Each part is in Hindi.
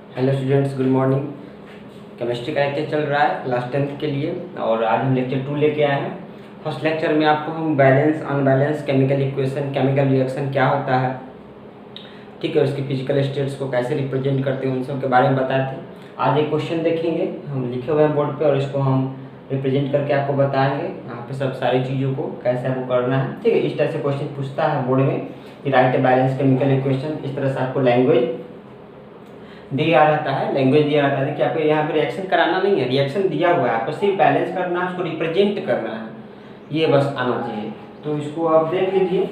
Hello students, good morning. Chemistry का लेक्चर चल रहा है क्लास 10th के लिए और आज हम लेक्चर 2 लेके आए हैं। फर्स्ट लेक्चर में आपको हम balance unbalance chemical equation, chemical reaction क्या होता है, ठीक है, उसके फिजिकल स्टेट्स को कैसे रिप्रेजेंट करते हैं, उन सब के बारे में बताए थे। आज एक क्वेश्चन देखेंगे, हम लिखे हुए हैं बोर्ड पे और इसको हम रिप्रेजेंट करके आपको बताएंगे यहाँ पे सब सारी चीज़ों को कैसे आपको करना है, ठीक है। इस तरह से क्वेश्चन पूछता है बोर्ड में कि right a balance chemical equation. इस तरह से आपको लैंग्वेज दिया रहता है, लैंग्वेज दिया रहता है कि आपको यहाँ पे रिएक्शन कराना नहीं है, रिएक्शन दिया हुआ है, आपको सिर्फ बैलेंस करना है, उसको रिप्रेजेंट करना है, ये बस आना चाहिए। तो इसको आप देख लीजिए,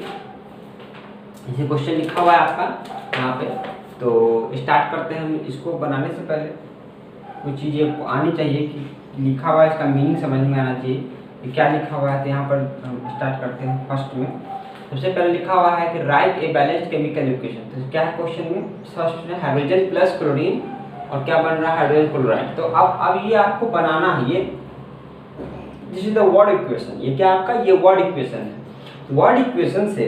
ये क्वेश्चन लिखा हुआ है आपका यहाँ पे। तो स्टार्ट करते हैं हम इसको बनाने से पहले कुछ चीज़ें आपको आनी चाहिए कि लिखा हुआ है इसका मीनिंग समझ में आना चाहिए कि क्या लिखा हुआ है। तो यहाँ पर हम स्टार्ट करते हैं। फर्स्ट में सबसे पहले लिखा हुआ है कि right a balanced chemical equation. तो क्या है क्वेश्चन में, फर्स्ट में हाइड्रोजन प्लस क्लोरीन और क्या बन रहा है, हाइड्रोजन क्लोराइड। तो अब ये आपको बनाना है, ये this is the word equation. ये क्या आपका, ये वर्ड इक्वेशन है। वर्ड इक्वेशन से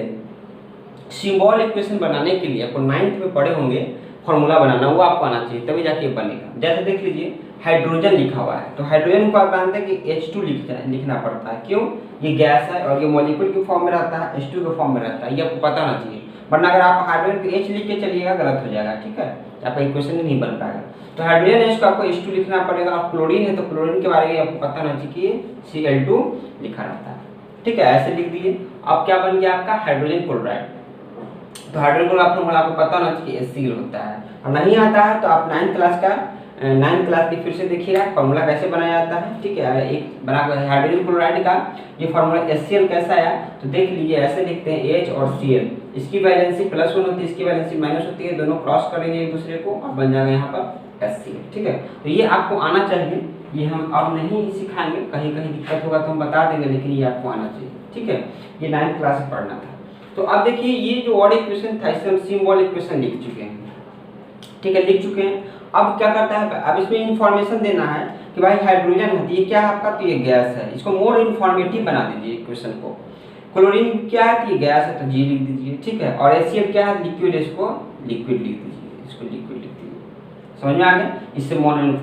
सिंबल इक्वेशन बनाने के लिए आपको 9th में पढ़े होंगे फॉर्मूला बनाना, वो आपको आना चाहिए तभी जाके बनेगा। जैसे देख लीजिए हाइड्रोजन लिखा हुआ है, तो हाइड्रोजन को आप जानते हैं कि H2 लिखना पड़ता है। क्यों, ये गैस है और ये मॉलिक्यूल के फॉर्म में रहता है, H2 के फॉर्म में रहता है, ये आपको पता होना चाहिए। वरना अगर आप हाइड्रोजन को H लिख के चलिएगा गलत हो जाएगा, ठीक है, आपका इक्वेशन ही नहीं बन पाएगा। तो हाइड्रोजन H को आपको H2 लिखना पड़ेगा और क्लोरीन है तो क्लोरीन के बारे में आपको पता होना चाहिए कि Cl2 लिखा रहता है, ठीक है, ऐसे लिख दिए। अब क्या बन गया आपका, हाइड्रोजन क्लोराइड। तो हाइड्रोजन क्लोराइड फॉर्मूला आपको पता होना चाहिए HCl होता है, और नहीं आता है तो आप 9th क्लास की फिर से देखिएगा फॉर्मूला कैसे बनाया जाता है, ठीक है। एक बना हाइड्रोजन क्लोराइड का ये फॉर्मूला HCl कैसा आया, तो देख लीजिए ऐसे लिखते हैं H और Cl, इसकी वैलेंसी +1 होती है, इसकी वैलेंसी माइनस होती है, दोनों क्रॉस करेंगे एक दूसरे को और बन जाएगा यहाँ पर HCl, ठीक है। तो ये आपको आना चाहिए, ये हम अब नहीं सिखाएंगे, कहीं कहीं दिक्कत होगा तो हम बता देंगे, लेकिन ये आपको आना चाहिए, ठीक है। ये 9th क्लास में पढ़ना था। तो अब देखिए ये जो वर्ड इक्वेशन था इसे हम सिंबल इक्वेशन लिख चुके हैं, ठीक है, लिख चुके हैं। अब क्या करता है, अब इसमें इंफॉर्मेशन देना है कि भाई हाइड्रोजन है, ये क्या है आपका, तो ये गैस है, इसको मोर इन्फॉर्मेटिव बना दीजिए इक्वेशन को। क्लोरीन क्या है, तो ये गैस है, तो G लिख दीजिए, ठीक है। और HCl क्या है, लिक्विड, इसको लिक्विड लिख दीजिए, इसको लिक्विड लिख दीजिए। समझ में आ गया, इससे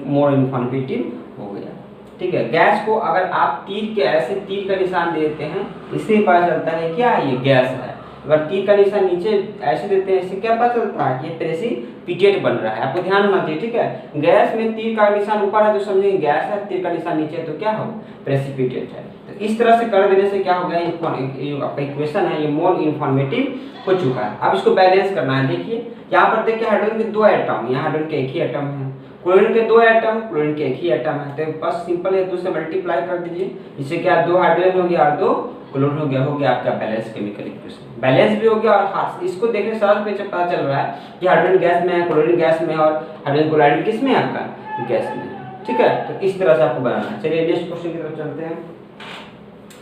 मोर इन्फॉर्मेटिव हो गया, ठीक है। गैस को अगर आप तीर के ऐसे तीर का निशान देते हैं, इससे पता चलता है क्या ये गैस है। अगर तीर का निशान नीचे ऐसे देते हैं, इससे क्या पता चलता है कि ये प्रेसिपिटेट बन रहा है, आपको ध्यान होना चाहिए, ठीक है। गैस में तीर का निशान ऊपर है तो समझेंगे गैस है, तीर का निशान नीचे है तो क्या हो, प्रेसिपिटेट है। तो इस तरह से कर देने से क्या हो गया, आपका इक्वेशन है ये मोर इन्फॉर्मेटिव हो चुका है। अब इसको बैलेंस करना है। देखिए यहाँ पर देखिए हाइड्रोजन के 2 एटम, यहाँ हाइड्रोजन के एक ही एटम है, क्लोरीन के 2 एटम, क्लोरीन के एक ही एटम है, तो बस सिंपल है, 2 से मल्टीप्लाई कर दीजिए, इससे क्या 2 हाइड्रोजन हो गया और 2 क्लोरीन हो गया आपका बैलेंस केमिकल इक्वेशन। बैलेंस भी हो गया और हाथ इसको देखने से सरल पे पता चल रहा है कि हाइड्रोजन गैस में है, क्लोरीन गैस में है और हाइड्रोजन क्लोराइड किस में है, आपका गैस में है, ठीक है। तो इस तरह से आपको बनाना है। चलिए नेक्स्ट क्वेश्चन की तरफ चलते हैं,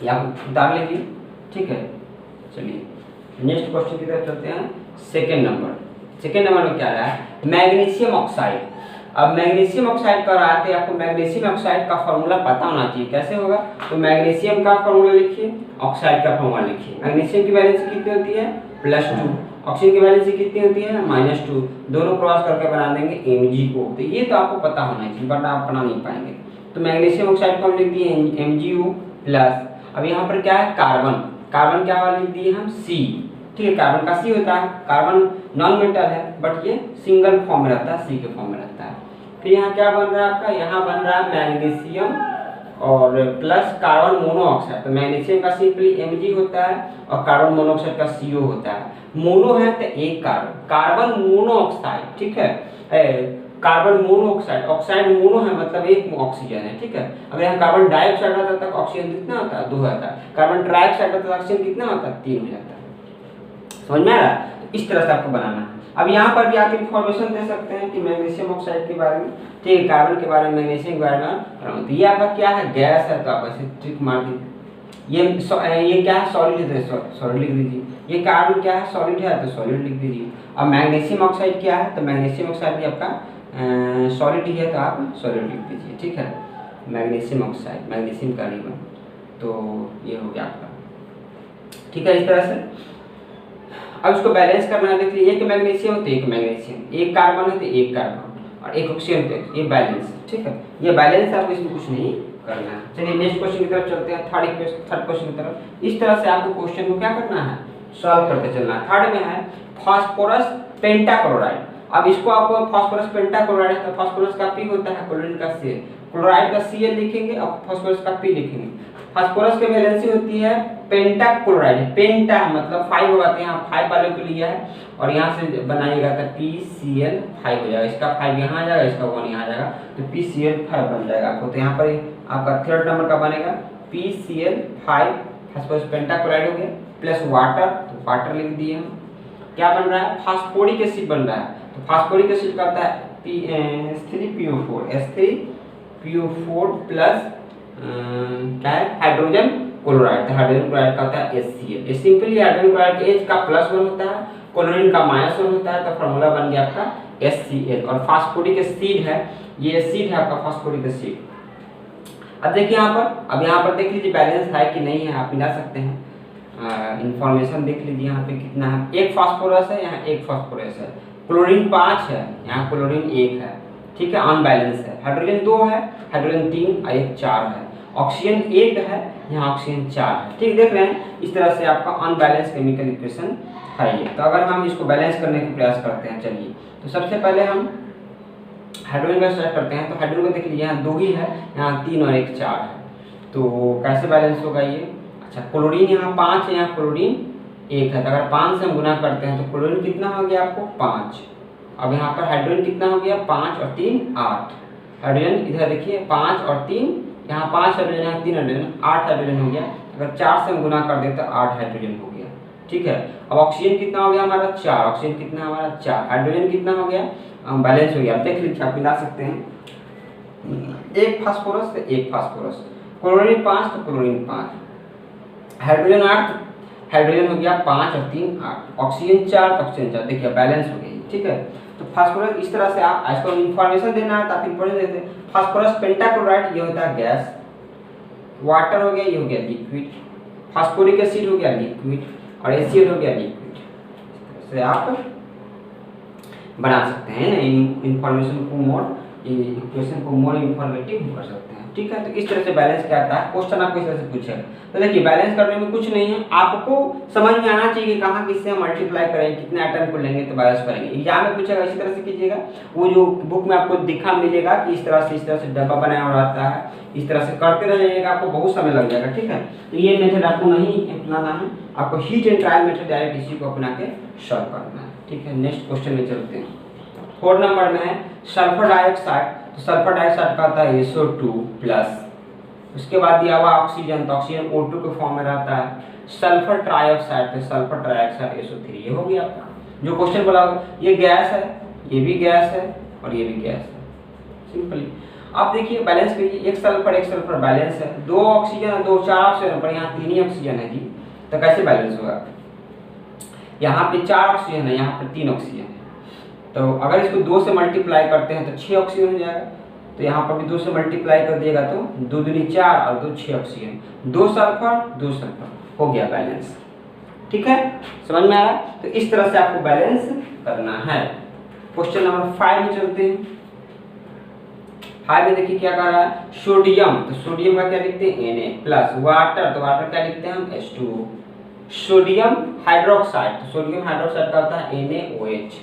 ये आप उतार लीजिए, ठीक है। चलिए नेक्स्ट क्वेश्चन की तरफ चलते हैं। सेकेंड नंबर में क्या रहा है, मैग्नीशियम ऑक्साइड। अब मैग्नीशियम ऑक्साइड का रहा है, आपको मैग्नीशियम ऑक्साइड का फॉर्मूला पता होना चाहिए, कैसे होगा, तो मैग्नीशियम का फॉर्मूला लिखिए, ऑक्साइड का फॉर्मूला लिखिए। मैग्नीशियम की वैलेंसी कितनी होती है, +2, ऑक्सीजन की वैलेंसी कितनी होती है, -2, दोनों क्रॉस करके बना देंगे Mg को। तो ये तो आपको पता होना चाहिए, बट आप बना नहीं पाएंगे। तो मैग्नीशियम ऑक्साइड को हम लिख दिए MgO प्लस, अब यहाँ पर क्या है, कार्बन क्या वाला लिख दिए हम C, ठीक है। कार्बन का C होता है, कार्बन नॉन मेटल है बट ये सिंगल फॉर्म में रहता है, C के फॉर्म में रहता है। फिर यहाँ क्या बन रहा है आपका, यहाँ बन रहा है मैग्नीशियम और प्लस कार्बन मोनोऑक्साइड। तो मैग्नीशियम का सिंपली Mg होता है और कार्बन मोनोऑक्साइड का CO होता है। मोनो है तो एक कार्बन मोनोऑक्साइड, ठीक है, कार्बन मोनोऑक्साइड, ऑक्साइड मोनो है मतलब एक ऑक्सीजन है, ठीक है। अगर यहाँ कार्बन डाइऑक्साइड रहता तक ऑक्सीजन कितना होता है, 2 होता है। कार्बन ट्राइऑक्साइड रहता है ऑक्सीजन कितना होता है, 3 हो जाता है। समझ में आ रहा है, इस तरह से आपको बनाना है। अब यहाँ पर भी आप इंफॉर्मेशन दे सकते हैं कि मैग्नीशियम ऑक्साइड के बारे में, ठीक है, कार्बन के बारे में, मैग्नीशियम के बारे में। तो ये आपका क्या है, गैस है, तो आप ऐसे ट्रिक मार दीजिए। ये क्या है, सॉलिड है तो सॉलिड लिख दीजिए। ये कार्बन क्या है, सॉलिड है तो सॉलिड लिख दीजिए। अब मैग्नीशियम ऑक्साइड क्या है, तो मैग्नीशियम ऑक्साइड भी आपका सॉलिड ही है तो आप सॉलिड लिख दीजिए, ठीक है। मैग्नीशियम ऑक्साइड, मैग्नीशियम का रिंग, तो ये हो गया आपका, ठीक है, इस तरह से। अब इसको बैलेंस करना है, देखिए एक मैग्नीशियम तो एक मैग्नीशियम, एक कार्बन है तो एक कार्बन, और एक ऑक्सीजन पे ये बैलेंस, ठीक है, ये बैलेंस है, आपको इसमें कुछ नहीं करना है। चलिए नेक्स्ट क्वेश्चन की तरफ चलते हैं, थर्ड क्वेश्चन की तरफ। इस तरह से आपको क्वेश्चन को क्या करना है, सॉल्व करते चलना है। थर्ड में है फास्फोरस पेंटाक्लोराइड। अब इसको आपको फास्फोरस पेंटाक्लोराइड है तो फास्फोरस का पी होता है, क्लोरीन का सी, क्लोराइड का Cl लिखेंगे और फास्फोरस का पी लिखेंगे। फास्फोरस की वैलेंसी होती है पेंटाक्लोराइड, पेंटा मतलब 5 होगा तो यहाँ 5 वाले को लिया है और यहाँ से बनाइएगा तो PCl5 हो जाएगा, इसका 5 यहाँ आ जाएगा, इसका 1 यहाँ आ जाएगा, तो PCl5 बन जाएगा आपको। तो यहाँ पर आपका थर्ड नंबर का बनेगा PCl5 फास्फोरस पेंटाक्लोराइड हो गया, प्लस वाटर, तो वाटर लिख दिए हम। क्या बन रहा है, फास्फोरिक एसिड बन रहा है, तो फास्फोरिक एसिड करता है S3PO4 प्लस क्या है हाइड्रोजन क्लोराइड, तो हाइड्रोजन क्लोराइड का होता है HCl। ये सिंपली हाइड्रोजन क्लोराइड के H का +1 होता है, क्लोरीन का -1 होता है, तो फार्मूला बन गया आपका HCl। और फास्फोरिक एसिड है, ये एसिड है आपका फास्फोरिक एसिड। अब देखिए यहाँ पर, अब यहाँ पर देख लीजिए बैलेंस है कि नहीं है, आप मिला सकते हैं। इंफॉर्मेशन देख लीजिए यहाँ पे कितना है, एक फास्फोरस है, यहाँ एक फास्फोरस है, क्लोरीन 5 है, यहाँ क्लोरीन 1 है, ठीक है, अनबैलेंस है। हाइड्रोजन 2 है, हाइड्रोजन 3 और एक 4 है, ऑक्सीजन 1 है, यहाँ ऑक्सीजन 4 है, ठीक, देख रहे हैं। इस तरह से आपका अनबैलेंस केमिकल इक्वेशन है ये। तो अगर हम इसको बैलेंस करने का प्रयास करते हैं, चलिए तो सबसे पहले हम हाइड्रोजन का स्टार्ट करते हैं। तो हाइड्रोजन को देख लीजिए, यहाँ 2 ही है, यहाँ 3 और एक 4 है, तो कैसे बैलेंस होगा ये। अच्छा, क्लोरीन यहाँ 5 है, यहाँ क्लोरीन 1 है, तो अगर 5 से हम गुना करते हैं तो क्लोरीन कितना हो गया आपको 5। अब यहाँ पर हाइड्रोजन कितना हो गया 5 और 3 8। हाइड्रोजन इधर देखिए 5 और 3, यहाँ 5 हाइड्रोजन, यहाँ 3 हाइड्रोजन, 8 हाइड्रोजन हो गया। अगर 4 से हम गुना कर दें तो 8 हाइड्रोजन हो गया, ठीक है। अब ऑक्सीजन कितना हो गया हमारा 4, ऑक्सीजन कितना हमारा 4, हाइड्रोजन कितना हो गया, बैलेंस हो गया। देख लीजिए, आप मिला सकते हैं, एक फास्फोरस से एक फास्फोरस, क्लोरीन 5 तो क्लोरीन 5, हाइड्रोजन 8, हाइड्रोजन हो गया 5 और 3 8, ऑक्सीजन 4 तो ऑक्सीजन 4, देखिए बैलेंस हो गई, ठीक है। तो फास्फोरस इस तरह से आप इसको इन्फॉर्मेशन देना है, ताकि इंफॉर्मेशन देते हैं। फास्फोरस पेंटाक्लोराइड ये होता है गैस, वाटर हो गया, ये हो गया लिक्विड, फास्फोरिक एसिड हो गया लिक्विड, और HCl हो गया लिक्विड। इस तरह से आप बना सकते हैं ना, इन्फॉर्मेशन को मोर, इक्वेशन को मोर इन्फॉर्मेटिव कर सकते हैं, ठीक है। तो इस तरह से बैलेंस क्या आता है, क्वेश्चन आपको इस तरह से पूछेगा। तो देखिए बैलेंस करने में कुछ नहीं है, आपको समझ में आना चाहिए कि कहाँ किससे हम मल्टीप्लाई करेंगे, कितने आइटम को लेंगे तो बैलेंस करेंगे। एग्जाम में पूछेगा, इसी तरह से कीजिएगा। वो जो बुक में आपको दिखा मिलेगा कि इस तरह से डब्बा बनाया हुआ रहता है, इस तरह से करते रहिएगा, आपको बहुत समय लग जाएगा, ठीक है। तो ये मेथड आपको नहीं अपनाना है, आपको heat and trial method direct इसी को अपना के सॉल्व करना है, ठीक है। नेक्स्ट क्वेश्चन में चलते हैं। 4 नंबर में है सल्फर डाइऑक्साइड। तो सल्फर डाइऑक्साइड का आता है SO2 प्लस, उसके बाद दिया हुआ ऑक्सीजन, तो ऑक्सीजन O2 के फॉर्म में रहता है। सल्फर ट्राइऑक्साइड, तो सल्फर ट्राइऑक्साइड SO3, ये हो गया आपका जो क्वेश्चन बोला। ये गैस है, ये भी गैस है और ये भी गैस है, सिंपली। आप देखिए बैलेंस करिए, एक सल्फर बैलेंस है, 2 ऑक्सीजन 2 4 ऑक्सीजन, पर यहाँ 3 ही ऑक्सीजन है जी, तो कैसे बैलेंस होगा। यहाँ पे 4 ऑक्सीजन है, यहाँ पे 3 ऑक्सीजन है, तो अगर इसको 2 से मल्टीप्लाई करते हैं तो 6 ऑक्सीजन हो जाएगा। तो यहाँ पर भी 2 से मल्टीप्लाई कर दिएगा तो 2 दूनी 4 और 2 6 ऑक्सीजन, 2 सल्फर हो गया बैलेंस, ठीक है, समझ में आ रहा है। तो इस तरह से आपको बैलेंस करना है। क्वेश्चन नंबर 5 में चलते हैं। 5 में देखिए क्या कर रहा है, सोडियम, तो सोडियम का क्या लिखते हैं Na प्लस, वाटर, तो वाटर क्या लिखते हैं हम H2O। सोडियम हाइड्रोक्साइड, तो सोडियम हाइड्रोक्साइड का होता है NaOH,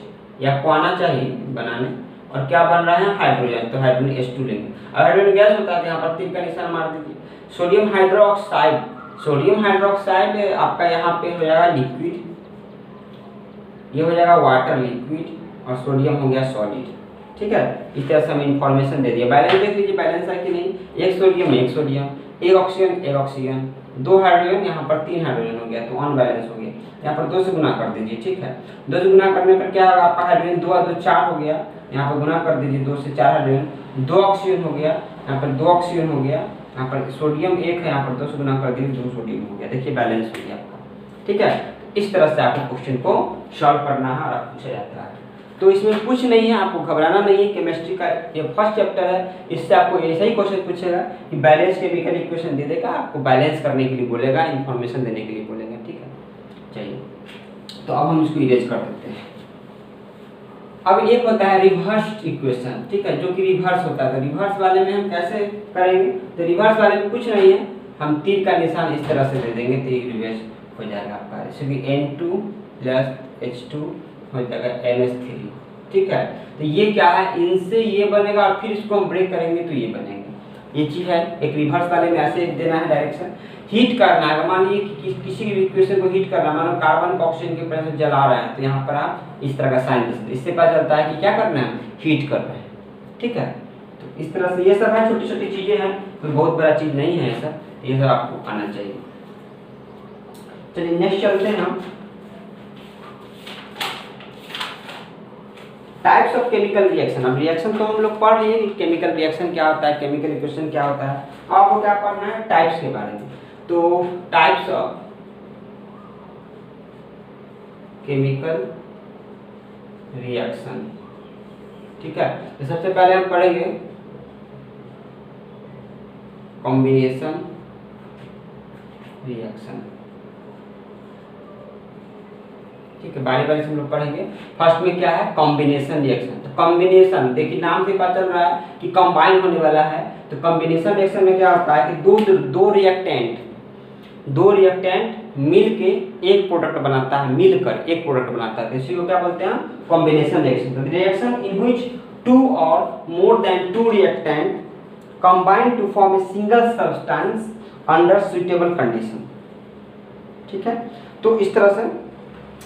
या को आना चाहिए बनाने। और क्या बन रहा है हाइड्रोजन, तो हाइड्रोजन H2 लेंगे। और हाइड्रोजन गैस होता है, यहाँ पर 3 का निशान मार दीजिए। सोडियम हाइड्रोक्साइड, सोडियम हाइड्रोक्साइड आपका यहाँ पे हो जाएगा लिक्विड, ये हो जाएगा वाटर लिक्विड, और सोडियम हो गया सॉलिड, ठीक है। इस तरह से हमें इन्फॉर्मेशन दे दिया। बैलेंस देख लीजिए, बैलेंस है कि नहीं, एक सोडियम, एक ऑक्सीजन, 2 हाइड्रोजन, यहाँ पर 3 हाइड्रोजन हो गया, तो अनबैलेंस हो गया। यहाँ पर 2 से गुना कर दीजिए, ठीक है। 2 से गुना करने पर क्या होगा आपका, हाइड्रोजन 2 और 2 4 हो गया, यहाँ पर गुना कर दीजिए, 2 से 4 हाइड्रोजन, 2 ऑक्सीजन हो गया, यहाँ पर 2 ऑक्सीजन हो गया, यहाँ पर सोडियम 1 है, यहाँ पर 2 से गुना कर दीजिए, 2 सोडियम हो गया, देखिए बैलेंस हो गया आपका, ठीक है। इस तरह से आपको क्वेश्चन को सॉल्व करना है और पूछा जाता है। तो इसमें कुछ नहीं है, आपको घबराना नहीं है। केमिस्ट्री का ये फर्स्ट चैप्टर है, इससे आपको ऐसा ही क्वेश्चन पूछेगा कि बैलेंस केमिकल इक्वेशन दे देगा, आपको बैलेंस करने के लिए बोलेगा, इन्फॉर्मेशन देने के लिए बोलेगा, ठीक है। चलिए, तो अब हम इसको इरेज कर देते हैं। अब एक होता है रिवर्स इक्वेशन, ठीक है, जो कि रिवर्स होता है। तो रिवर्स वाले में हम कैसे करेंगे, तो रिवर्स वाले में कुछ नहीं है, हम तीर का निशान इस तरह से दे देंगे तो ये रिवर्स हो जाएगा आपका, जैसे कि N2 प्लस H2 हो जाएगा NH3, ठीक है। तो ये क्या है, इनसे ये बनेगा और फिर इसको हम ब्रेक करेंगे तो ये बनेगा। ये चीज है, एक रिवर्स वाले में ऐसे देना है डायरेक्शन। हीट करना है, मान लीजिए कि किसी भी इक्वेशन को हीट करना, मानो कार्बन को ऑक्सीजन के प्रेशर जला रहे हैं, तो यहाँ पर आप इस तरह का साइन दे सकते, इससे पता चलता है कि क्या करना है, हीट कर रहे हैं, ठीक है। तो इस तरह से ये सब है, छोटी छोटी चीजें हैं, कोई बहुत बड़ा चीज नहीं है ऐसा, ये सब आपको आना चाहिए। चलिए नेक्स्ट चलते हैं हम, टाइप्स ऑफ केमिकल रिएक्शन। अब रिएक्शन तो हम लोग पढ़ लिए कि केमिकल रिएक्शन क्या होता है, केमिकल इक्वेशन क्या होता है, आपको क्या पढ़ना है, टाइप्स के बारे में। तो टाइप्स ऑफ केमिकल रिएक्शन, ठीक है। तो सबसे पहले हम पढ़ेंगे कॉम्बिनेशन रिएक्शन, ठीक है, बारी बारी से हम लोग पढ़ेंगे। फर्स्ट में क्या है, कॉम्बिनेशन रिएक्शन। तो कॉम्बिनेशन, देखिए नाम से पता चल रहा है कि कंबाइन होने वाला है। तो कॉम्बिनेशन रिएक्शन में क्या होता है कि दो रिएक्टेंट मिलके एक प्रोडक्ट बनाता है, मिलकर एक प्रोडक्ट बनाता है, इसी को क्या बोलते हैं, कॉम्बिनेशन रिएक्शन। तो रिएक्शन इन व्हिच टू और more than two reactant combine to form a single substance under suitable condition, ठीक है। तो इस तरह से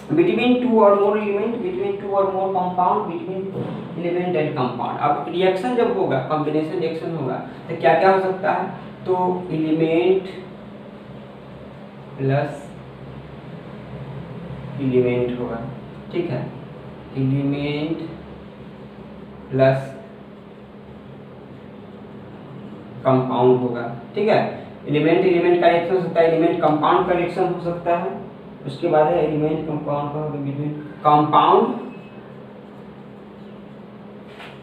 between two or more element, between two or more compound, between element and compound। अब रिएक्शन जब होगा, कॉम्बिनेशन रिएक्शन होगा, तो क्या क्या हो सकता है, तो एलिमेंट प्लस एलिमेंट होगा, ठीक है, एलिमेंट प्लस कंपाउंड होगा, ठीक है। एलिमेंट एलिमेंट का रिएक्शन हो सकता है, एलिमेंट कंपाउंड का रिएक्शन हो सकता है। उसके बाद है एलिमेंट कंपाउंड का बिटवीन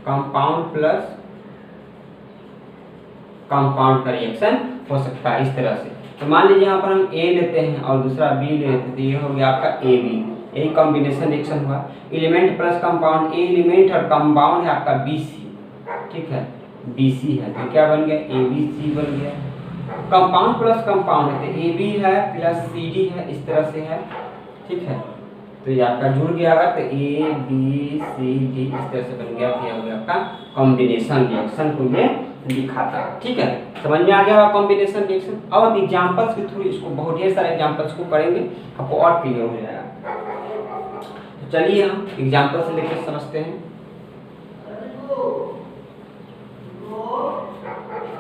कंपाउंड प्लस कंपाउंड का रिएक्शन हो सकता है इस तरह से। तो मान लीजिए यहाँ पर हम A लेते हैं और दूसरा B लेते हैं, तो ये हो गया आपका AB, यही कॉम्बिनेशन रिएक्शन हुआ। Element plus compound, A element और कंपाउंड है आपका BC, ठीक है, BC है, तो क्या बन गया, ABC बन गया। कंपाउंड प्लस कंपाउंड है तो AB है प्लस CD है, इस तरह से है, ठीक है। तो ये आपका जुड़ गया अगर, तो ABCD इस तरह से बन गया, क्या हो गया आपका कॉम्बिनेशन रिएक्शन को ये दिखाता है, ठीक है। समझ में आ गया होगा कॉम्बिनेशन रिएक्शन। अब एग्जांपल्स के थ्रू इसको बहुत ढेर सारे एग्जांपल्स को करेंगे, आपको और क्लियर हो जाएगा। तो चलिए हम एग्जांपल से लेकर समझते हैं।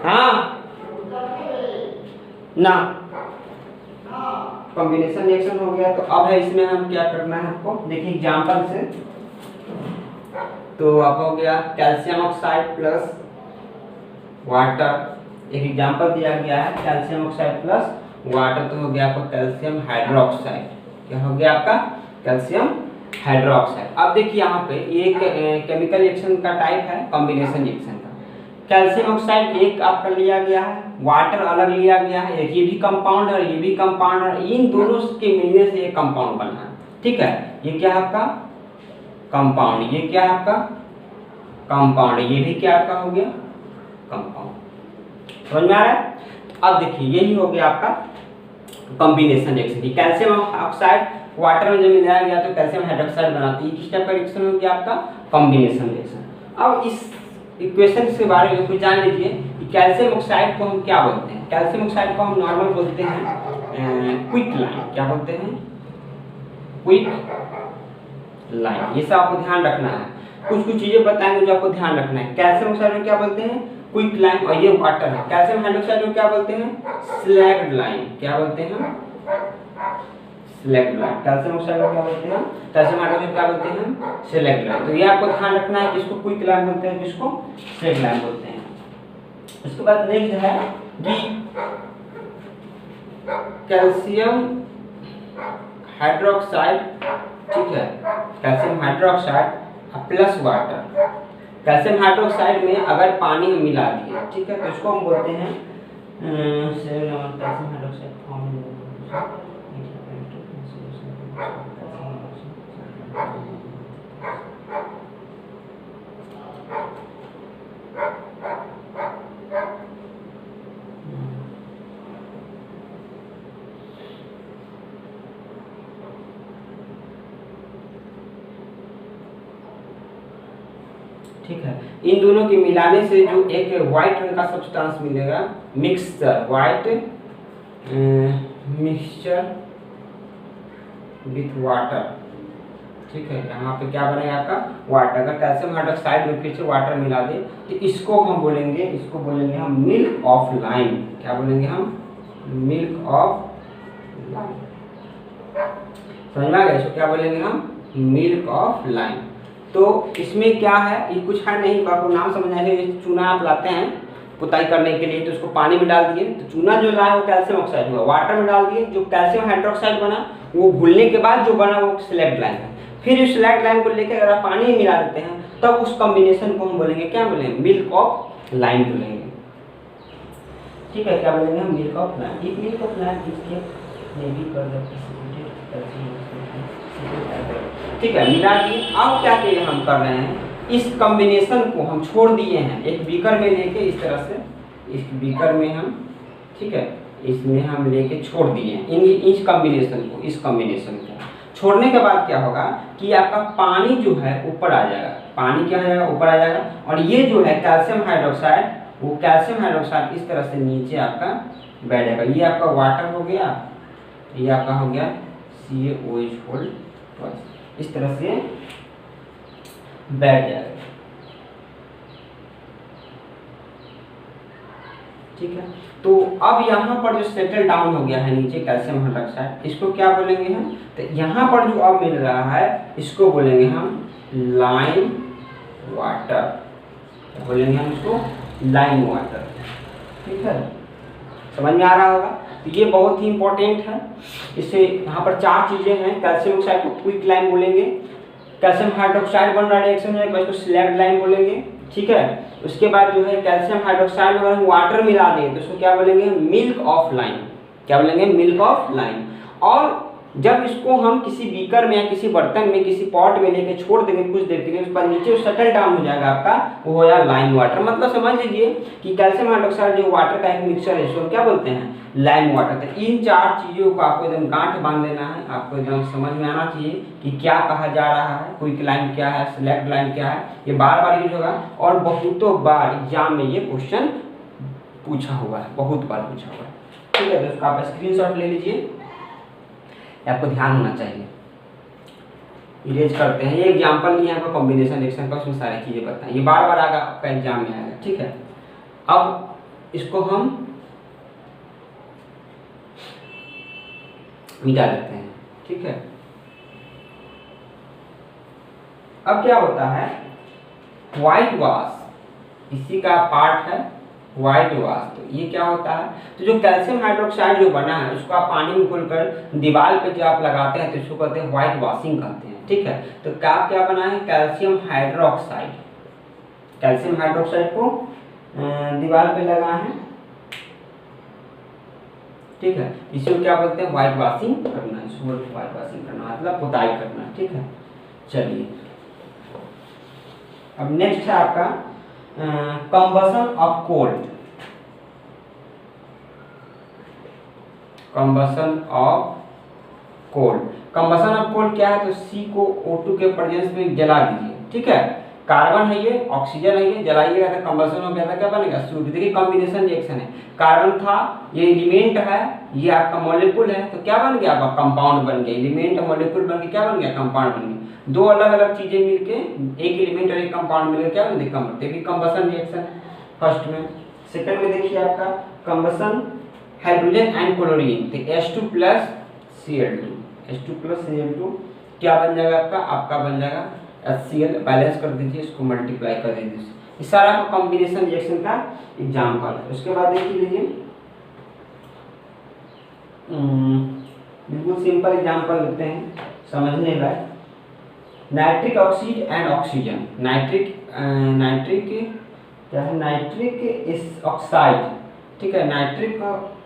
हाँ ना, कॉम्बिनेशन रिएक्शन हो गया। तो अब है इसमें हम क्या करना है आपको, देखिए एग्जांपल से। तो अब हो गया कैल्शियम ऑक्साइड प्लस वाटर, एक एग्जांपल दिया गया है कैल्शियम ऑक्साइड प्लस वाटर, तो हो गया आपको कैल्शियम हाइड्रोक्साइड, क्या हो गया आपका कैल्शियम हाइड्रोक्साइड। अब देखिए यहाँ पे एक केमिकल रिएक्शन का टाइप है कॉम्बिनेशन रिएक्शन का। कैल्शियम ऑक्साइड एक आपका लिया गया है, वाटर अलग लिया गया है, एक ये भी कंपाउंड है, ये भी कंपाउंड है, इन दोनों के मिलने से एक कंपाउंड बना है, ठीक है। ये क्या है आपका कंपाउंड, ये क्या है आपका कंपाउंड, ये भी क्या आपका हो गया कंपाउंड। समझ में आ रहा है। अब देखिए यही हो गया आपका combination reaction. Calcium oxide water में जब मिलाया गया तो कैल्शियम हाइड्रोक्साइड बनाती है, किस टाइप का रिएक्शन हो गया आपका कॉम्बिनेशन रिएक्शन। अब इस इक्वेशन के बारे में कुछ जान लीजिए कि कैल्शियम ऑक्साइड को हम क्या बोलते हैं। कैल्शियम ऑक्साइड को हम नॉर्मल बोलते हैं क्विक लाइन, क्या बोलते हैं क्विक लाइन। ये सब आपको ध्यान रखना है, कुछ कुछ चीजें बताएंगे जो आपको ध्यान रखना है। कैल्शियम ऑक्साइड को क्या बोलते हैं क्विक लाइन, और ये वाटर है। कैल्शियम हाइड्रोक्साइड को क्या बोलते हैं स्लैग्ड लाइन, क्या बोलते हैं स्लैग्ड लाइन। कैल्शियम ऑक्साइड को क्या बोलते हैं, कैल्शियम हाइड्रोक्साइड क्या बोलते हैं स्लैग्ड लाइन। तो ये आपको ध्यान रखना है, किसको क्विक लाइन बोलते हैं, किसको स्लैग्ड लाइन बोलते हैं। उसके बाद नेक्स्ट है कि कैल्शियम हाइड्रोक्साइड, ठीक है, calcium hydroxide plus water. Calcium hydroxide में अगर पानी हम मिला दिए, ठीक है, तो इसको हम बोलते हैं कैल्शियम हाइड्रोक्साइड ठीक है। इन दोनों के मिलाने से जो एक व्हाइट रंग का सब्सटेंस मिलेगा, mixture, white mixture with water, ठीक है। यहाँ पे क्या बनेगा आपका वाटर। अगर कैल्शियम हाइड्रोक्साइड में फिर से वाटर मिला दे तो इसको हम बोलेंगे, इसको बोलेंगे हम मिल्क ऑफ लाइम। क्या बोलेंगे हम? Milk of lime. समझ में आ गया? इसको क्या बोलेंगे हम? Milk of lime. तो इसमें क्या है, ये कुछ है नहीं, आपको नाम समझना है। चूना आप लाते हैं पुताई करने के लिए, तो उसको पानी में डाल दिए तो चूना जो लाए वो कैल्शियम ऑक्साइड हुआ, वाटर में डाल दिए जो कैल्शियम हाइड्रोक्साइड बना, वो घुलने के बाद जो बना वो स्लेक्ट लाइम है। फिर इस स्लेक्ट लाइम को लेकर अगर आप पानी में मिला देते हैं तब उस कॉम्बिनेशन को हम बोलेंगे, क्या बोलेंगे? मिल्क ऑफ लाइम बोलेंगे, ठीक है। क्या बोलेंगे हम? Milk of lime. If milk of lime इसके ठीक है, मिला दिए। अब क्या किए हम कर रहे हैं, इस कॉम्बिनेशन को हम छोड़ दिए हैं एक बीकर में लेके, इस तरह से इस बीकर में हम, ठीक है, इसमें हम लेके छोड़ दिए हैं इस कॉम्बिनेशन को, इस कॉम्बिनेशन को छोड़ने के बाद क्या होगा कि आपका पानी जो है ऊपर आ जाएगा, पानी क्या हो जाएगा? ऊपर आ जाएगा। और ये जो है कैल्शियम हाइड्रोक्साइड, वो कैल्शियम हाइड्रोक्साइड इस तरह से नीचे आपका बैठ जाएगा। ये आपका वाटर हो गया, ये आपका हो गया CaOH, इस तरह से बैठ जाएगा, ठीक है। तो अब यहाँ पर जो सेटल डाउन हो गया है नीचे कैल्शियम हाइड्रोक्साइड, इसको क्या बोलेंगे हम? तो यहाँ पर जो अब मिल रहा है इसको बोलेंगे हम लाइम वाटर। क्या बोलेंगे हम इसको? लाइम वाटर, ठीक है। समझ में आ रहा होगा? तो ये बहुत ही इंपॉर्टेंट है। इससे यहाँ पर 4 चीजें हैं। कैल्शियम ऑक्साइड को क्विक लाइम बोलेंगे, कैल्शियम हाइड्रोक्साइड बन रहा है रिएक्शन में, इसको स्लैग्ड लाइम बोलेंगे, ठीक है। उसके बाद जो है कैल्शियम हाइड्रोक्साइड में अगर हम वाटर मिला दें तो उसको क्या बोलेंगे? Milk of lime. क्या बोलेंगे? Milk of lime. और जब इसको हम किसी बीकर में या किसी बर्तन में, किसी पॉट में लेके छोड़ देंगे कुछ देर के लिए, उस पर नीचे सेटल डाउन हो जाएगा आपका, वो हो जाएगा लाइम वाटर। मतलब समझ लीजिए कि कैल्शियम हाइड्रोक्साइड जो वाटर का एक मिक्सचर है, इसको क्या बोलते हैं? Lime water. तो इन 4 चीज़ों को आपको एकदम गांठ बांध लेना है, आपको एकदम समझ में आना चाहिए कि क्या कहा जा रहा है, क्विक लाइम क्या है, सेलेक्ट लाइम क्या है। ये बार बार यूज होगा और बहुतों बार एग्जाम में ये क्वेश्चन पूछा हुआ है, बहुत बार पूछा हुआ है, ठीक है। तो उसका आप स्क्रीनशॉट ले लीजिए, आपको ध्यान होना चाहिए। इरेज करते हैं, ये एग्जाम्पल नहीं है आपका कॉम्बिनेशन रिएक्शन का, उसमें सारी चीज़ें बताएं, ये बार बार आएगा आपका एग्जाम में आएगा, ठीक है। अब इसको हम मिटा देते हैं, ठीक है। अब क्या होता है? व्हाइट वॉश, इसी का पार्ट है व्हाइट वॉश। तो ये क्या होता है? तो जो कैल्शियम हाइड्रोक्साइड जो बना है उसको आप पानी में घोलकर दीवार पे जो आप लगाते हैं तो इसको कहते हैं व्हाइट वॉशिंग कहते हैं, ठीक है। तो क्या बना है? Calcium hydroxide. कैल्शियम हाइड्रोक्साइड को दीवार पे लगा है, ठीक है। इसको क्या बोलते हैं? व्हाइट वॉशिंग करना, इसको व्हाइट वॉशिंग करना मतलब पुताई करना, ठीक है। चलिए, अब नेक्स्ट है आपका combustion of coal. Combustion of coal, combustion of coal क्या है? तो C को O2 के प्रेजेंस में जला दीजिए, ठीक है। कार्बन है ये, ऑक्सीजन है ये, जलाइएगा तो कंबसन हो गया था, क्या बनेगा? सूर्य। देखिए कॉम्बिनेशन रिएक्शन है, कार्बन था, ये एलिमेंट है, ये आपका मॉलिक्यूल है, तो क्या बन गया? आपका कंपाउंड बन गया। एलिमेंट मॉलिक्यूल बन के क्या बन गया? कंपाउंड बन गया। दो अलग अलग चीजें मिलके एक एलिमेंट और एक कंपाउंड मिलकर क्या बन गया? देखिए कंबसन रिएक्शन है फर्स्ट में। सेकंड में देखिए आपका कंबसन हाइड्रोजन एंड क्लोरीन, तो H2 plus Cl2, H2 plus Cl2 क्या बन जाएगा आपका? आपका बन जाएगा HCl। बैलेंस कर दीजिए, इसको मल्टीप्लाई कर दीजिए। इस सारा का कॉम्बिनेशन रिएक्शन का एग्जांपल है। उसके बाद देख लीजिए, बिल्कुल सिंपल एग्जांपल लेते हैं समझने लायक। Nitric oxide and oxygen, nitric क्या है? नाइट्रिक ऑक्साइड, ठीक है। नाइट्रिक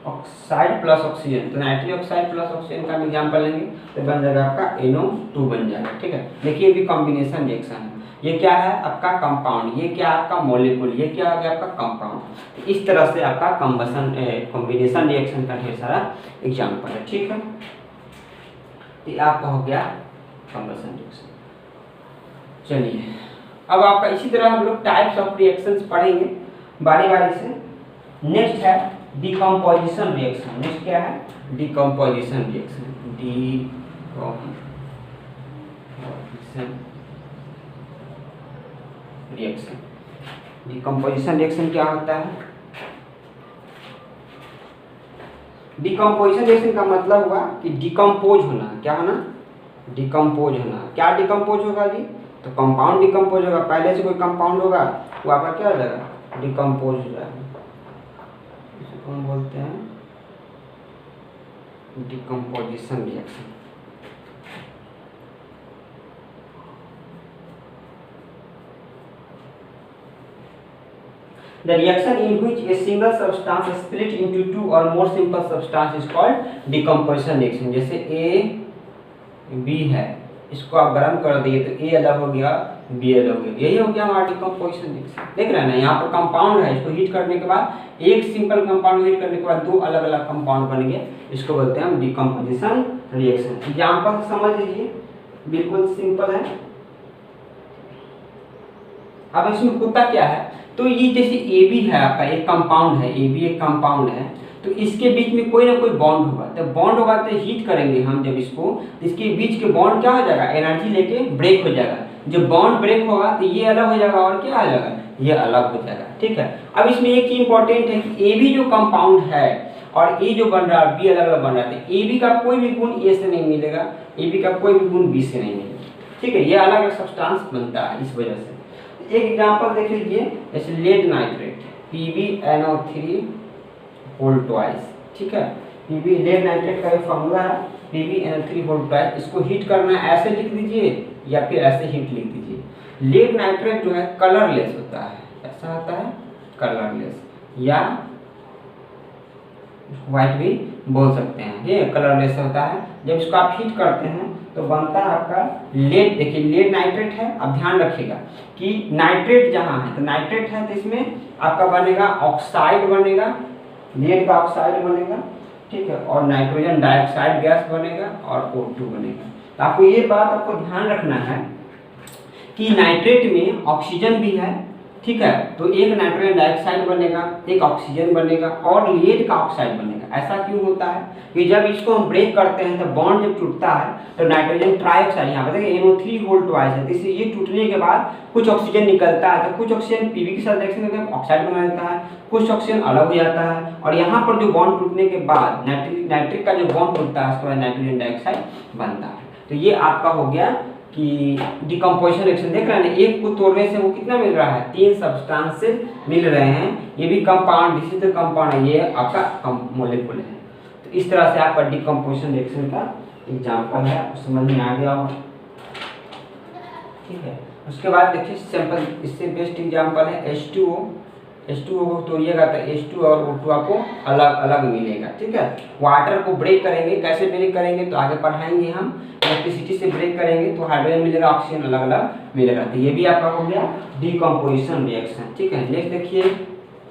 ऑक्साइड प्लस ऑक्सीजन, तो नाइट्रिक ऑक्साइड प्लस ऑक्सीजन का एग्जांपल लेंगे तो बन जाएगा आपका NO2 बन जाएगा, ठीक है। देखिए भी कॉम्बिनेशन रिएक्शन है। ये क्या है? आपका कंपाउंड, ये क्या आपका मॉलिक्यूल, ये क्या आ गया आपका कंपाउंड। इस तरह से आपका कॉम्बिनेशन रिएक्शन का ढेर सारा एग्जांपल है, ठीक है। ये आपका हो गया कॉम्बिनेशन रिएक्शन। चलिए अब आपका इसी तरह हम लोग टाइप्स ऑफ रिएक्शंस पढ़ेंगे बारी बारी से। नेक्स्ट है डिकम्पोजिशन रिएक्शन। नेक्स्ट क्या है? Decomposition reaction. डिकम्पोजिशन रिएक्शन क्या होता है? डिकम्पोजिशन रिएक्शन का मतलब हुआ कि डिकम्पोज होना। क्या होना? डिकम्पोज होना। क्या डिकम्पोज होगा जी? तो कंपाउंड डिकम्पोज होगा। पहले से कोई कंपाउंड होगा वो आपका क्या हो जाएगा? डिकम्पोज हो जाएगा। इसको हम बोलते हैं decomposition reaction. The reaction in which a single substance is split into two or more simple substance is called decomposition reaction। जैसे A B है, इसको आप गर्म कर दिए तो A अलग हो गया, B अलग हो गया। यही हो गया हमारा डिकम्पोजिशन रिएक्शन। देख रहे हैं ना, यहाँ पर कंपाउंड है, इसको हीट करने के बाद एक सिंपल कंपाउंड हीट करने के बाद दो अलग अलग कंपाउंड बन गए, इसको बोलते हैं हम डिकम्पोजिशन रिएक्शन। एग्जाम्पल समझ लीजिए, बिल्कुल सिंपल है। अब इसमें होता क्या है, तो ये जैसे ए बी है आपका, एक कंपाउंड है, ए बी एक कंपाउंड है, तो इसके बीच में कोई ना कोई बॉन्ड होगा। तो बॉन्ड होगा तो हीट करेंगे हम जब इसको, तो इसके बीच के बॉन्ड क्या हो जाएगा? एनर्जी लेके ब्रेक हो जाएगा। जब बॉन्ड ब्रेक होगा तो ये अलग हो जाएगा और क्या हो जाएगा? ये अलग हो जाएगा। ठीक है। अब इसमें एक चीज इंपॉर्टेंट है कि ए बी जो कंपाउंड है और ए जो बन रहा है बी अलग अलग बन रहा है, तो ए बी का कोई भी गुण ए से नहीं मिलेगा, ए बी का कोई भी गुण बी से नहीं मिलेगा। ठीक है, ये अलग अलग सब्सटेंस बनता है इस वजह से। एक एग्जांपल देख लीजिए, जैसे lead nitrate PbNO3 whole twice. ठीक है, Pb लेड नाइट्रेट का ये फॉर्मूला है, PbNO3 होल ट्वाइस। इसको हीट करना है, ऐसे लिख दीजिए या फिर ऐसे हीट लिख दीजिए। लेड नाइट्रेट जो है कलरलेस होता है, ऐसा होता है कलरलेस, या व्हाइट भी बोल सकते हैं। ये कलरलेस होता है। जब इसको आप हीट करते हैं तो बनता है आपका लेड। देखिए लेड नाइट्रेट है, अब ध्यान रखिएगा कि नाइट्रेट जहाँ है, तो नाइट्रेट है तो इसमें आपका बनेगा ऑक्साइड बनेगा, लेड का ऑक्साइड बनेगा। ठीक है, और नाइट्रोजन डाइऑक्साइड गैस बनेगा और O2 बनेगा। तो आपको ये बात आपको ध्यान रखना है कि नाइट्रेट में ऑक्सीजन भी है। ठीक है, तो एक नाइट्रोजन डाइऑक्साइड बनेगा, एक ऑक्सीजन बनेगा और लेड का ऑक्साइड बनेगा। ऐसा क्यों होता है कि जब इसको हम ब्रेक करते हैं तो बॉन्ड जब टूटता है तो नाइट्रोजन ट्राइऑक्साइड, यहाँ पर देखिए NO3 होल ट्वाइस है, तो इससे ये टूटने के बाद कुछ ऑक्सीजन निकलता है, तो कुछ ऑक्सीजन Pb के साथ रिएक्शन करके ऑक्साइड बना देता है, कुछ ऑक्सीजन अलग हो जाता है, और यहाँ पर जो बॉन्ड टूटने के बाद नाइट्रिक का जो बॉन्ड टूटता है उसके बाद नाइट्रोजन डाइऑक्साइड बनता है। तो ये आपका हो गया कि डिकम्पोजिशन रिएक्शन। देख रहे हैं ना, एक को तोड़ने से वो कितना मिल रहा है? 3 सब्सटेंसेस मिल रहे हैं। ये भी compound, this is the compound है, ये आपका मॉलिक्यूल है। तो इस तरह से आपका डिकम्पोजिशन रिएक्शन का एग्जांपल है, समझ में आ गया होगा। ठीक है, उसके बाद देखिए सिंपल, इससे बेस्ट एग्जांपल है H2O। H2O को तोड़िएगा तो H2 और O2 आपको अलग अलग मिलेगा। ठीक है, वाटर को ब्रेक करेंगे, कैसे ब्रेक करेंगे तो आगे पढ़ाएंगे हम। इलेक्ट्रिसिटी से ब्रेक करेंगे तो हाइड्रोजन मिलेगा, ऑक्सीजन अलग अलग मिलेगा। तो ये भी आपका हो गया डिकम्पोजिशन रिएक्शन। ठीक है, नेक्स्ट देखिए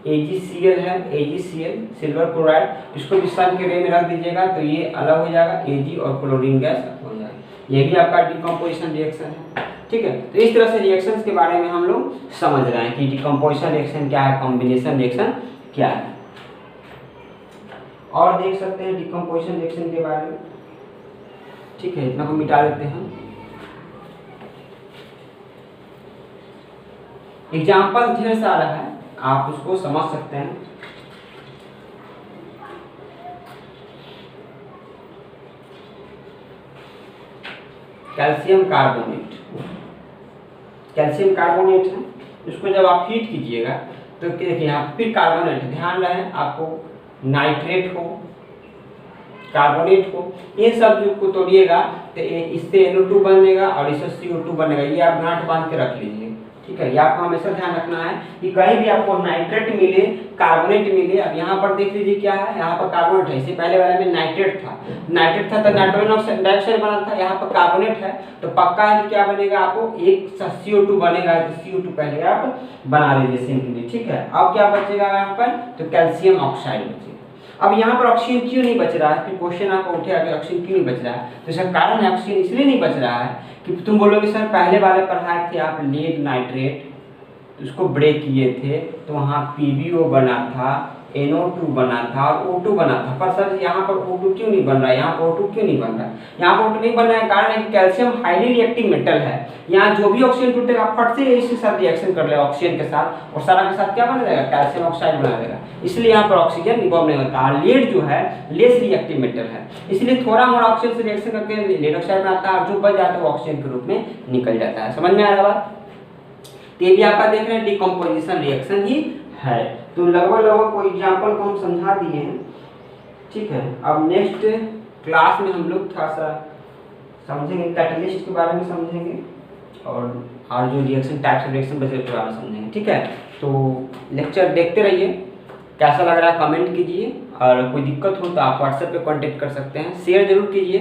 AgCl है, AgCl सिल्वर क्लोराइड, इसको भी सन के रे में रख दीजिएगा तो ये अलग हो जाएगा, Ag और क्लोरीन गैस हो जाएगा। ये भी आपका डिकम्पोजिशन रिएक्शन है। ठीक है, तो इस तरह से रिएक्शंस के बारे में हम लोग समझ रहे हैं कि डिकम्पोजिशन रिएक्शन क्या है, कॉम्बिनेशन रिएक्शन क्या है। और देख सकते हैं डिकम्पोजिशन रिएक्शन के बारे में। ठीक है, इतना को मिटा देते हैं। एग्जाम्पल ढेर सारा है, आप उसको समझ सकते हैं। कैल्शियम कार्बोनेट, कैल्शियम कार्बोनेट है, इसको जब आप हीट कीजिएगा तो देखिए यहाँ फिर कार्बोनेट, ध्यान रहे आपको नाइट्रेट हो, कार्बोनेट हो, ये सब जो को तोड़िएगा तो इससे NO2 बनेगा और इससे CO2 बनेगा। ये आप गांठ बांध के रख लीजिए। ठीक है, ये आपको हमेशा ध्यान रखना है कि कहीं भी आपको नाइट्रेट मिले, कार्बोनेट मिले। अब यहाँ पर देख लीजिए क्या है, यहाँ पर कार्बोनेट है, इससे पहले वाले में नाइट्रेट था तो नाइट्रोजन डाइऑक्साइड बना था, यहाँ पर कार्बोनेट है तो पक्का है कि क्या बनेगा, आपको एक CO2 बनेगा। तो CO2 पहले आप बना लीजिए सिंपली। ठीक है, अब क्या बचेगा यहाँ पर, तो कैल्शियम ऑक्साइड बचेगा। अब यहाँ पर ऑक्सीजन क्यों नहीं बच रहा है, फिर क्वेश्चन आपको उठेगा कि ऑक्सीजन क्यों नहीं बच रहा है। तो इसका कारण है ऑक्सीजन इसलिए नहीं बच रहा है कि तुम बोलोगे सर पहले वाले पढ़ाए थे आप लीड नाइट्रेट, उसको ब्रेक किए थे तो वहाँ PbO बना था, NO2 बना था और O2 बना था, पर सर यहाँ पर O2 क्यों नहीं बन रहा है, यहाँ पर O2 क्यों नहीं बन रहा है। यहाँ पर O2 नहीं बन रहा है कारण है कि कैल्शियम हाईली रिएक्टिव मेटल है। यहाँ जो भी ऑक्सीजन टूटेगा फट से इसके साथ रिएक्शन कर लेगा ऑक्सीजन के साथ, और सारा के साथ क्या बना देगा, कैल्शियम ऑक्साइड बना देगा। इसलिए यहाँ पर ऑक्सीजन रिबॉर्ब नहीं होता। लीड जो है लेस रिएक्टिव मेटल है, इसलिए थोड़ा मोड़ा ऑक्सीजन से रिएक्शन करके लीड ऑक्साइड बनाता है और जो बच जाता है वो ऑक्सीजन के रूप में निकल जाता है। समझ में आ रहा बात। तो ये भी आपका देख रहे हैं डिकम्पोजिशन रिएक्शन ही है। तो लगभग कोई एग्जाम्पल को हम समझा दिए हैं, ठीक है। अब नेक्स्ट क्लास में हम लोग थोड़ा सा समझेंगे कैटलिस्ट के बारे में समझेंगे और जो रिएक्शन टाइप्स ऑफ रिएक्शन बचे उसके बारे में समझेंगे, ठीक है। तो लेक्चर देखते रहिए, कैसा लग रहा है कमेंट कीजिए, और कोई दिक्कत हो तो आप व्हाट्सएप पे कांटेक्ट कर सकते हैं। शेयर जरूर कीजिए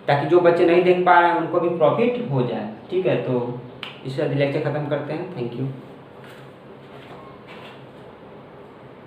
ताकि जो बच्चे नहीं देख पा रहे हैं उनको भी प्रॉफिट हो जाए, ठीक है। तो इसके बाद लेक्चर खत्म करते हैं। Thank you.